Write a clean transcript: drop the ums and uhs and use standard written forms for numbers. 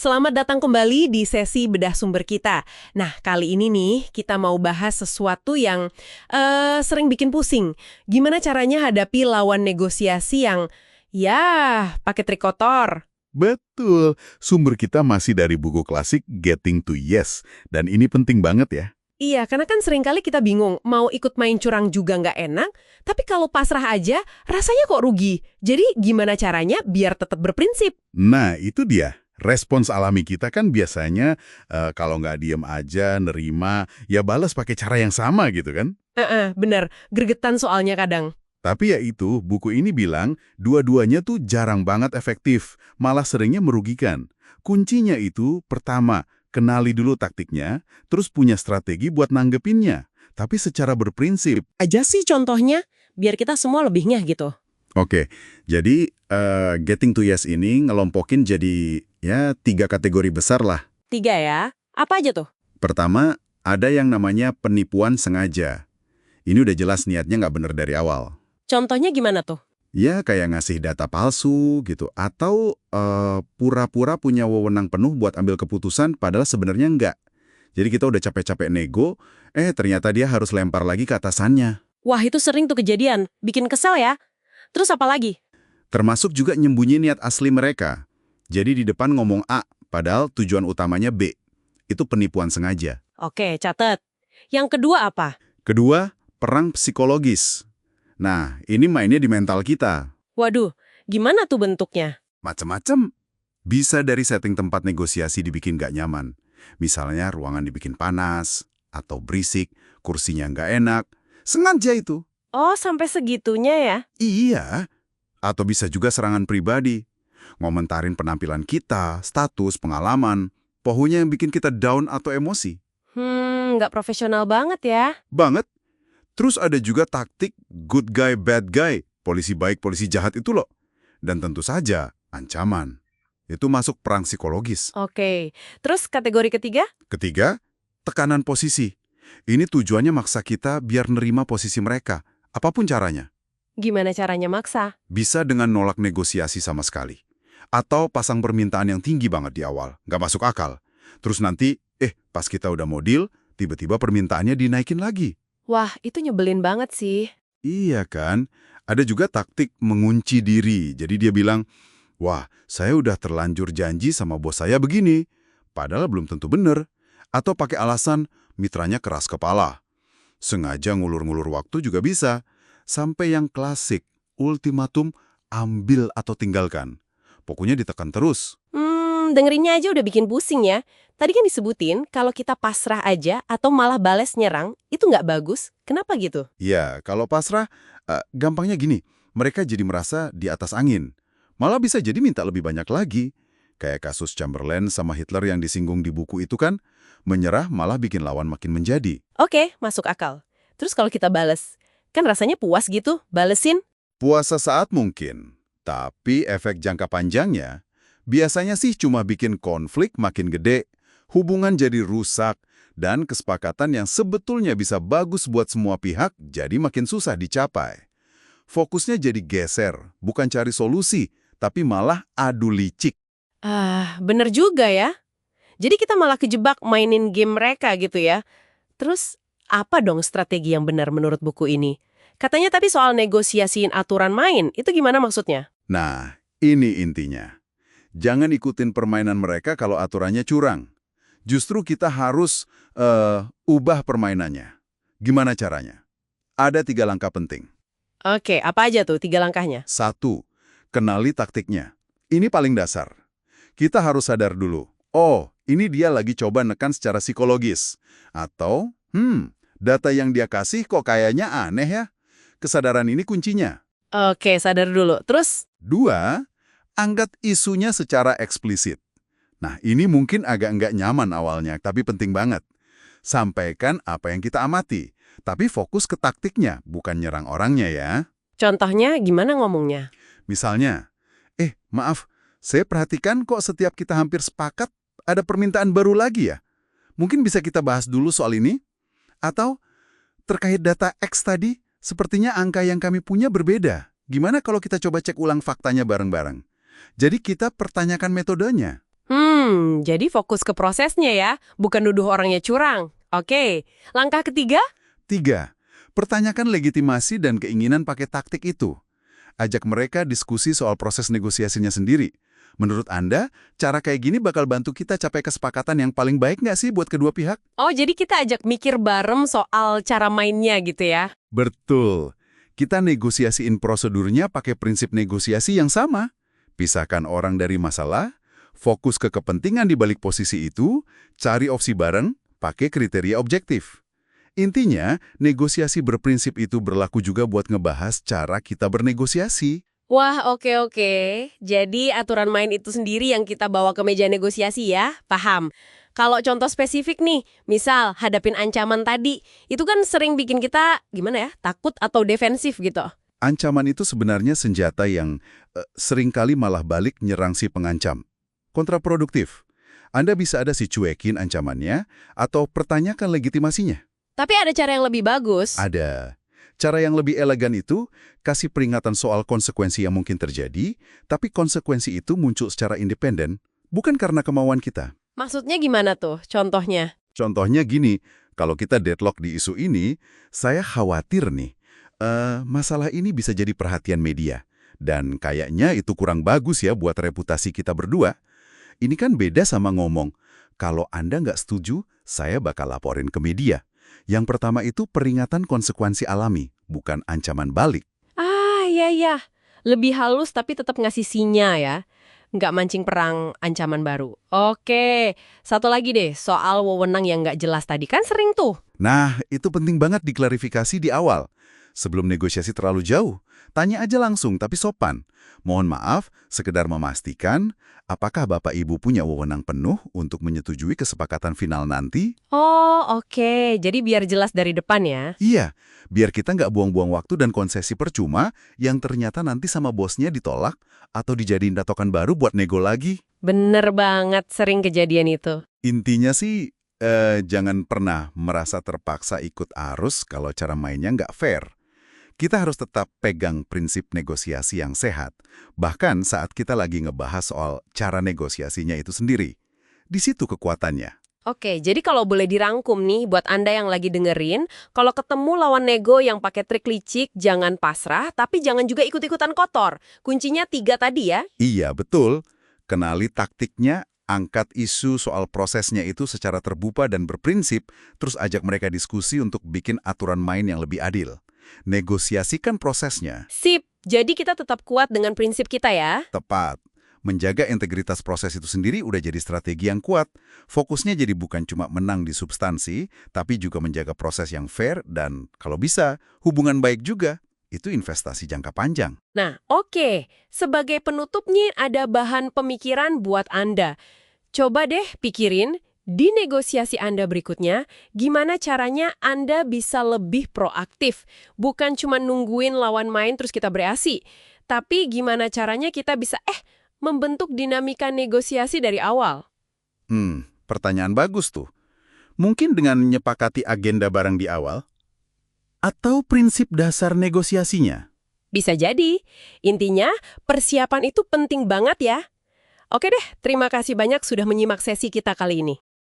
Selamat datang kembali di sesi bedah sumber kita. Nah, kali ini nih kita mau bahas sesuatu yang sering bikin pusing. Gimana caranya hadapi lawan negosiasi yang, ya, pakai trik kotor. Betul, sumber kita masih dari buku klasik Getting to Yes, dan ini penting banget ya. Iya, karena kan seringkali kita bingung, mau ikut main curang juga nggak enak, tapi kalau pasrah aja, rasanya kok rugi. Jadi gimana caranya biar tetap berprinsip? Nah, itu dia. Respons alami kita kan biasanya kalau nggak diem aja, nerima, ya balas pakai cara yang sama gitu kan. Bener, gregetan soalnya kadang. Tapi ya itu, buku ini bilang dua-duanya tuh jarang banget efektif, malah seringnya merugikan. Kuncinya itu, pertama, kenali dulu taktiknya, terus punya strategi buat nanggepinnya, tapi secara berprinsip. Aja sih contohnya, biar kita semua lebihnya gitu. Oke, jadi Getting to Yes ini ngelompokin jadi ya 3 kategori besar lah. 3 ya, apa aja tuh? Pertama, ada yang namanya penipuan sengaja. Ini udah jelas niatnya nggak bener dari awal. Contohnya gimana tuh? Ya kayak ngasih data palsu gitu, atau pura-pura punya wewenang penuh buat ambil keputusan padahal sebenarnya nggak. Jadi kita udah capek-capek nego, ternyata dia harus lempar lagi ke atasannya. Wah, itu sering tuh kejadian, bikin kesel ya. Terus apa lagi? Termasuk juga nyembunyi niat asli mereka. Jadi di depan ngomong A, padahal tujuan utamanya B. Itu penipuan sengaja. Oke, catet. Yang kedua apa? Kedua, perang psikologis. Nah, ini mainnya di mental kita. Waduh, gimana tuh bentuknya? Macem-macem. Bisa dari setting tempat negosiasi dibikin nggak nyaman. Misalnya ruangan dibikin panas, atau berisik, kursinya nggak enak. Sengaja itu. Oh, sampai segitunya ya? Iya. Atau bisa juga serangan pribadi. Ngomentarin penampilan kita, status, pengalaman. Pokoknya yang bikin kita down atau emosi. Nggak profesional banget ya. Banget. Terus ada juga taktik good guy, bad guy. Polisi baik, polisi jahat itu loh. Dan tentu saja, ancaman. Itu masuk perang psikologis. Oke, terus kategori ketiga? Ketiga, tekanan posisi. Ini tujuannya maksa kita biar nerima posisi mereka. Apapun caranya. Gimana caranya maksa? Bisa dengan nolak negosiasi sama sekali. Atau pasang permintaan yang tinggi banget di awal. Nggak masuk akal. Terus nanti, pas kita udah mau deal, tiba-tiba permintaannya dinaikin lagi. Wah, itu nyebelin banget sih. Iya kan? Ada juga taktik mengunci diri. Jadi dia bilang, wah, saya udah terlanjur janji sama bos saya begini. Padahal belum tentu bener. Atau pakai alasan mitranya keras kepala. Sengaja ngulur-ngulur waktu juga bisa. Sampai yang klasik, ultimatum ambil atau tinggalkan. Pokoknya ditekan terus. Dengerinnya aja udah bikin pusing ya. Tadi kan disebutin kalau kita pasrah aja atau malah bales nyerang, itu nggak bagus. Kenapa gitu? Ya, kalau pasrah, gampangnya gini. Mereka jadi merasa di atas angin. Malah bisa jadi minta lebih banyak lagi. Kayak kasus Chamberlain sama Hitler yang disinggung di buku itu kan, menyerah malah bikin lawan makin menjadi. Oke, masuk akal. Terus kalau kita bales, kan rasanya puas gitu, balesin. Puasa saat mungkin, tapi efek jangka panjangnya biasanya sih cuma bikin konflik makin gede, hubungan jadi rusak, dan kesepakatan yang sebetulnya bisa bagus buat semua pihak jadi makin susah dicapai. Fokusnya jadi geser, bukan cari solusi, tapi malah adu licik. Bener juga ya. Jadi kita malah kejebak mainin game mereka gitu ya. Terus apa dong strategi yang benar menurut buku ini? Katanya tapi soal negosiasiin aturan main, itu gimana maksudnya? Nah, ini intinya. Jangan ikutin permainan mereka kalau aturannya curang. Justru kita harus ubah permainannya. Gimana caranya? Ada 3 langkah penting. Oke, apa aja tuh 3 langkahnya? 1. Kenali taktiknya. Ini paling dasar. Kita harus sadar dulu. Oh, ini dia lagi coba nekan secara psikologis. Atau, data yang dia kasih kok kayaknya aneh ya. Kesadaran ini kuncinya. Oke, sadar dulu. Terus? 2. Angkat isunya secara eksplisit. Nah, ini mungkin agak nggak nyaman awalnya, tapi penting banget. Sampaikan apa yang kita amati, tapi fokus ke taktiknya, bukan nyerang orangnya ya. Contohnya gimana ngomongnya? Misalnya, maaf, saya perhatikan kok setiap kita hampir sepakat ada permintaan baru lagi ya. Mungkin bisa kita bahas dulu soal ini? Atau, terkait data X tadi, sepertinya angka yang kami punya berbeda. Gimana kalau kita coba cek ulang faktanya bareng-bareng? Jadi kita pertanyakan metodenya. Jadi fokus ke prosesnya ya, bukan nuduh orangnya curang. Oke, langkah ketiga? 3. Pertanyakan legitimasi dan keinginan pakai taktik itu. Ajak mereka diskusi soal proses negosiasinya sendiri. Menurut Anda, cara kayak gini bakal bantu kita capai kesepakatan yang paling baik nggak sih buat kedua pihak? Oh, jadi kita ajak mikir bareng soal cara mainnya gitu ya? Betul. Kita negosiasiin prosedurnya pakai prinsip negosiasi yang sama. Pisahkan orang dari masalah, fokus ke kepentingan di balik posisi itu, cari opsi bareng, pakai kriteria objektif. Intinya, negosiasi berprinsip itu berlaku juga buat ngebahas cara kita bernegosiasi. Wah, oke. Jadi aturan main itu sendiri yang kita bawa ke meja negosiasi ya? Paham. Kalau contoh spesifik nih, misal hadapin ancaman tadi, itu kan sering bikin kita, gimana ya, takut atau defensif gitu. Ancaman itu sebenarnya senjata yang seringkali malah balik nyerang si pengancam. Kontraproduktif. Anda bisa ada si cuekin ancamannya atau pertanyakan legitimasinya. Tapi ada cara yang lebih bagus. Ada. Cara yang lebih elegan itu, kasih peringatan soal konsekuensi yang mungkin terjadi, tapi konsekuensi itu muncul secara independen, bukan karena kemauan kita. Maksudnya gimana tuh contohnya? Contohnya gini, kalau kita deadlock di isu ini, saya khawatir nih, masalah ini bisa jadi perhatian media. Dan kayaknya itu kurang bagus ya buat reputasi kita berdua. Ini kan beda sama ngomong, kalau Anda nggak setuju, saya bakal laporin ke media. Yang pertama itu peringatan konsekuensi alami, bukan ancaman balik. Iya. Lebih halus tapi tetap ngasih sinyal ya. Nggak mancing perang ancaman baru. Oke, satu lagi deh, soal wewenang yang nggak jelas tadi. Kan sering tuh. Nah, itu penting banget diklarifikasi di awal. Sebelum negosiasi terlalu jauh, tanya aja langsung tapi sopan. Mohon maaf, sekedar memastikan, apakah Bapak Ibu punya wewenang penuh untuk menyetujui kesepakatan final nanti? Oh, oke. Jadi biar jelas dari depan ya. Iya, biar kita nggak buang-buang waktu dan konsesi percuma yang ternyata nanti sama bosnya ditolak atau dijadiin datokan baru buat nego lagi. Bener banget, sering kejadian itu. Intinya sih, jangan pernah merasa terpaksa ikut arus kalau cara mainnya nggak fair. Kita harus tetap pegang prinsip negosiasi yang sehat, bahkan saat kita lagi ngebahas soal cara negosiasinya itu sendiri. Di situ kekuatannya. Oke, jadi kalau boleh dirangkum nih buat Anda yang lagi dengerin, kalau ketemu lawan nego yang pakai trik licik, jangan pasrah, tapi jangan juga ikut-ikutan kotor. Kuncinya 3 tadi ya. Iya, betul. Kenali taktiknya, angkat isu soal prosesnya itu secara terbuka dan berprinsip, terus ajak mereka diskusi untuk bikin aturan main yang lebih adil. Negosiasikan prosesnya. Sip, jadi kita tetap kuat dengan prinsip kita ya. Tepat. Menjaga integritas proses itu sendiri udah jadi strategi yang kuat. Fokusnya jadi bukan cuma menang di substansi, tapi juga menjaga proses yang fair dan, kalau bisa, hubungan baik juga. Itu investasi jangka panjang. Nah, oke. Sebagai penutupnya ada bahan pemikiran buat Anda. Coba deh pikirin, di negosiasi Anda berikutnya, gimana caranya Anda bisa lebih proaktif. Bukan cuma nungguin lawan main terus kita bereaksi. Tapi gimana caranya kita bisa membentuk dinamika negosiasi dari awal. Pertanyaan bagus tuh. Mungkin dengan menyepakati agenda bareng di awal? Atau prinsip dasar negosiasinya? Bisa jadi. Intinya, persiapan itu penting banget ya. Oke deh, terima kasih banyak sudah menyimak sesi kita kali ini.